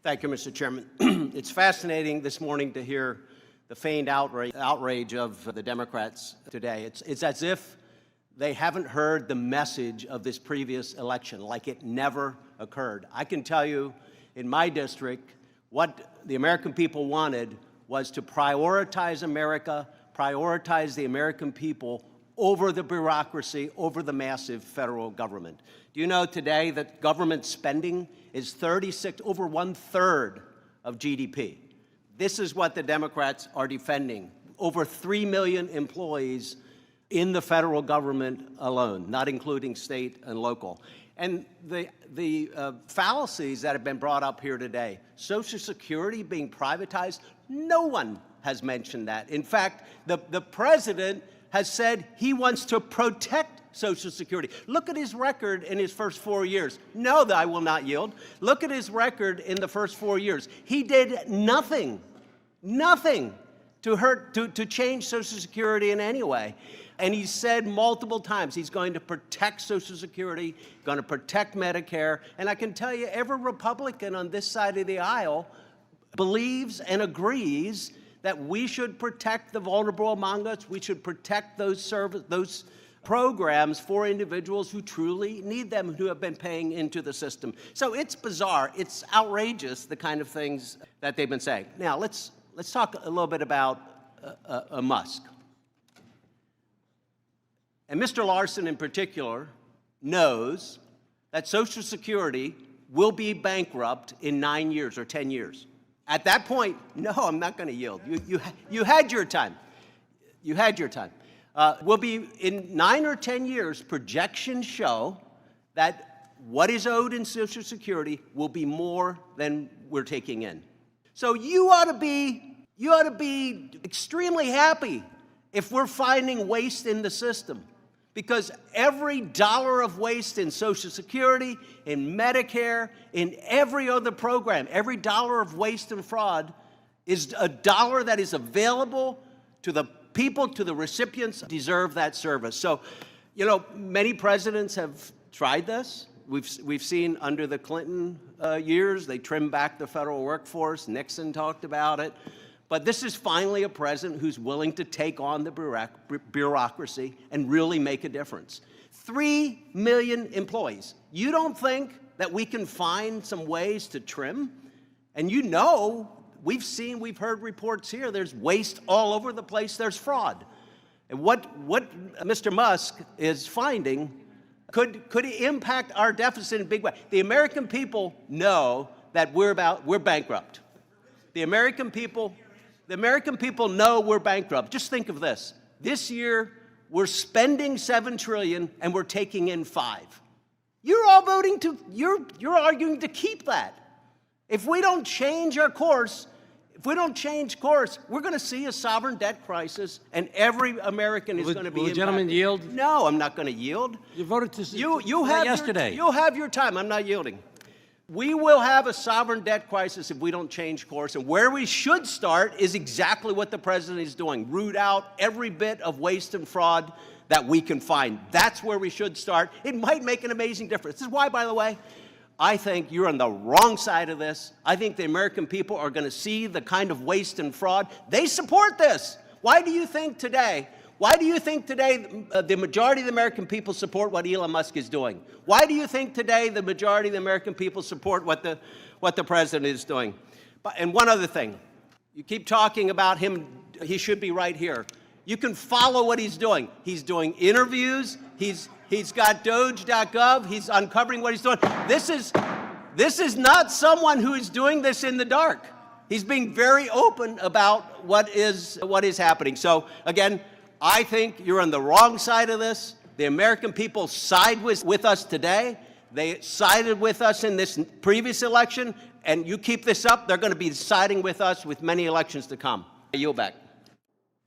Thank you, Mr. Chairman. It's fascinating this morning to hear the feigned outrage of the Democrats today. It's as if they haven't heard the message of this previous election, like it never occurred. I can tell you, in my district, what the American people wanted was to prioritize America, prioritize the American people over the bureaucracy, over the massive federal government. Do you know today that government spending is over 1/3 of GDP? This is what the Democrats are defending. Over 3 million employees in the federal government alone, not including state and local. And the fallacies that have been brought up here today, Social Security being privatized, no one has mentioned that. In fact, the president has said he wants to protect Social Security. Look at his record in his first 4 years. No, I will not yield. Look at his record in the first 4 years. He did nothing to change Social Security in any way. And he said multiple times he's going to protect Social Security, going to protect Medicare. And I can tell you, every Republican on this side of the aisle believes and agrees that we should protect the vulnerable among us. We should protect those programs for individuals who truly need them, who have been paying into the system. So it's bizarre. It's outrageous, the kind of things that they've been saying. Now, let's talk a little bit about Musk. And Mr. Larson, in particular, knows that Social Security will be bankrupt in 9 years or 10 years. At that point, no, I'm not going to yield. You had your time. You had your time. Will be in 9 or 10 years, projections show that what is owed in Social Security will be more than we're taking in. So you ought to be extremely happy if we're finding waste in the system, because every dollar of waste in Social Security, in Medicare, in every other program, every dollar of waste and fraud is a dollar that is available to the people, to the recipients who deserve that service. So, you know, many presidents have tried this. We've seen under the Clinton years, they trimmed back the federal workforce. Nixon talked about it. But this is finally a president who's willing to take on the bureaucracy and really make a difference. 3 million employees. You don't think that we can find some ways to trim? And you know, we've heard reports here, there's waste all over the place, there's fraud. And what Mr. Musk is finding could impact our deficit in a big way. The American people know that we're bankrupt. The American people know we're bankrupt. Just think of this. This year, we're spending $7 trillion and we're taking in $5 trillion. You're all you're arguing to keep that. If we don't change our course, we're going to see a sovereign debt crisis, and every American is going to be impacted. Will the gentleman yield? No, I'm not going to yield. You voted to yesterday. You'll have your time. I'm not yielding. We will have a sovereign debt crisis if we don't change course, and where we should start is exactly what the president is doing. Root out every bit of waste and fraud that we can find. That's where we should start. It might make an amazing difference. This is why, by the way, I think you're on the wrong side of this. I think the American people are going to see the kind of waste and fraud. They support this. Why do you think today the majority of the American people support what Elon Musk is doing? Why do you think today the majority of the American people support what the president is doing? And one other thing, you keep talking about him, he should be right here. You can follow what he's doing. He's doing interviews, he's got DOGE.gov, he's uncovering what he's doing. This is not someone who is doing this in the dark. He's being very open about what is happening. So again, I think you're on the wrong side of this. The American people side with us today. They sided with us in this previous election, and you keep this up, they're going to be siding with us with many elections to come. I yield back.